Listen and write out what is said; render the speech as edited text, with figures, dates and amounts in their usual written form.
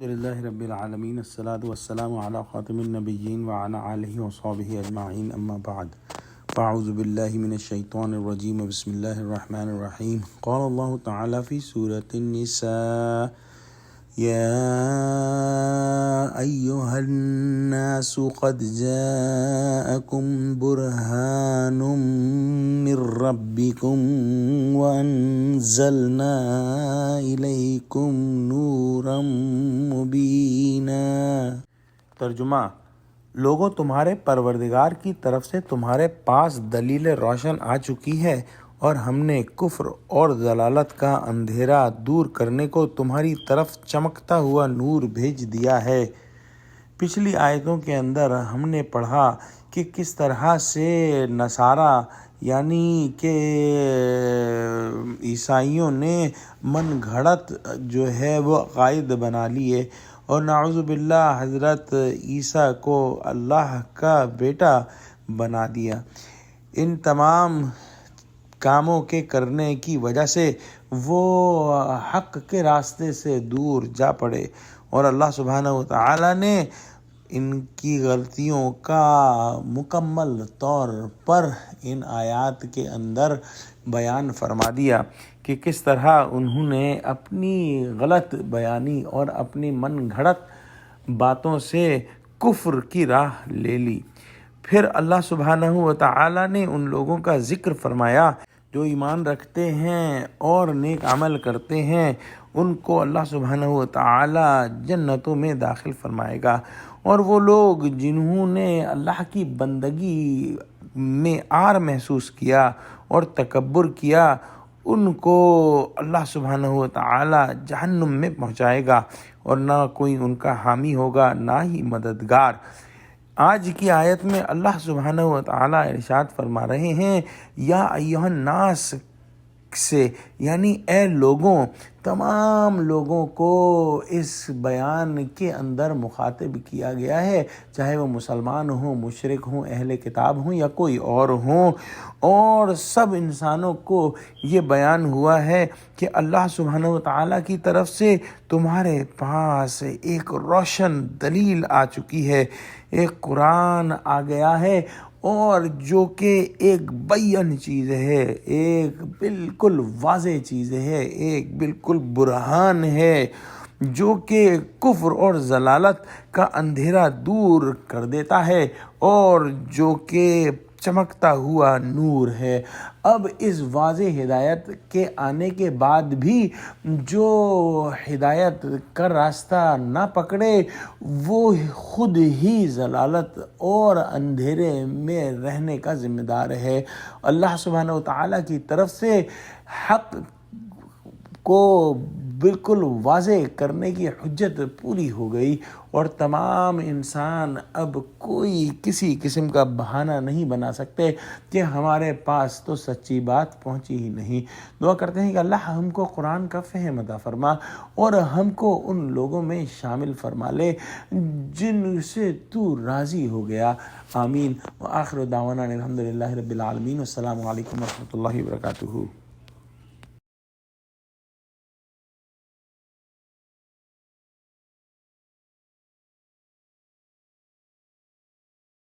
لله رب العالمين الصلاة والسلام على خاتم النبيين وعلى آله وصحبه أجمعين أما بعد فأعوذ بالله من الشيطان الرجيم بسم الله الرحمن الرحيم قال الله تعالى في سورة النساء يا أيها الناس قد جاءكم برهان من ربكم وأنزلنا إليكم نورا مبينا۔ ترجمہ: لوگوں، تمہارے پروردگار کی طرف سے تمہارے پاس دلیل روشن آ چکی ہے اور ہم نے کفر اور ضلالت کا اندھیرا دور کرنے کو تمہاری طرف چمکتا ہوا نور بھیج دیا ہے۔ پچھلی آیتوں کے اندر ہم نے پڑھا کہ کس طرح سے نصارہ یعنی کہ عیسائیوں نے من گھڑت جو ہے وہ عقائد بنا لیے اور نعوذ باللہ حضرت عیسیٰ کو اللہ کا بیٹا بنا دیا۔ ان تمام کاموں کے کرنے کی وجہ سے وہ حق کے راستے سے دور جا پڑے اور اللہ سبحانہ وتعالی نے ان کی غلطیوں کا مکمل طور پر ان آیات کے اندر بیان فرما دیا کہ کس طرح انہوں نے اپنی غلط بیانی اور اپنی من گھڑت باتوں سے کفر کی راہ لے لی۔ پھر اللہ سبحانہ وتعالی نے ان لوگوں کا ذکر فرمایا جو ایمان رکھتے ہیں اور نیک عمل کرتے ہیں، ان کو اللہ سبحانہ وتعالی جنتوں میں داخل فرمائے گا، اور وہ لوگ جنہوں نے اللہ کی بندگی میں عار محسوس کیا اور تکبر کیا، ان کو اللہ سبحانہ وتعالی جہنم میں پہنچائے گا اور نہ کوئی ان کا حامی ہوگا نہ ہی مددگار۔ آج کی آیت میں اللہ سبحانہ وتعالی ارشاد فرما رہے ہیں یا ایھا الناس سے، یعنی اے لوگوں، تمام لوگوں کو اس بیان کے اندر مخاطب کیا گیا ہے، چاہے وہ مسلمان ہوں، مشرک ہوں، اہل کتاب ہوں یا کوئی اور ہوں، اور سب انسانوں کو یہ بیان ہوا ہے کہ اللہ سبحانہ وتعالی کی طرف سے تمہارے پاس ایک روشن دلیل آ چکی ہے، ایک قرآن آ گیا ہے، اور جو کہ ایک بین چیز ہے، ایک بالکل واضح چیز ہے، ایک بالکل برہان ہے جو کہ کفر اور ضلالت کا اندھیرا دور کر دیتا ہے اور جو کہ چمکتا ہوا نور ہے۔ اب اس واضح ہدایت کے آنے کے بعد بھی جو ہدایت کا راستہ نہ پکڑے وہ خود ہی ضلالت اور اندھیرے میں رہنے کا ذمہ دار ہے۔ اللہ سبحانہ وتعالی کی طرف سے حق کو بالکل واضح کرنے کی حجت پوری ہو گئی اور تمام انسان اب کوئی کسی قسم کا بہانہ نہیں بنا سکتے کہ ہمارے پاس تو سچی بات پہنچی ہی نہیں۔ دعا کرتے ہیں کہ اللہ ہم کو قرآن کا فہم عطا فرما اور ہم کو ان لوگوں میں شامل فرما لے جن سے تو راضی ہو گیا۔ آمین۔ وآخر دعوانا الحمدللہ رب العالمین۔ السلام علیکم ورحمۃ اللہ وبرکاتہ۔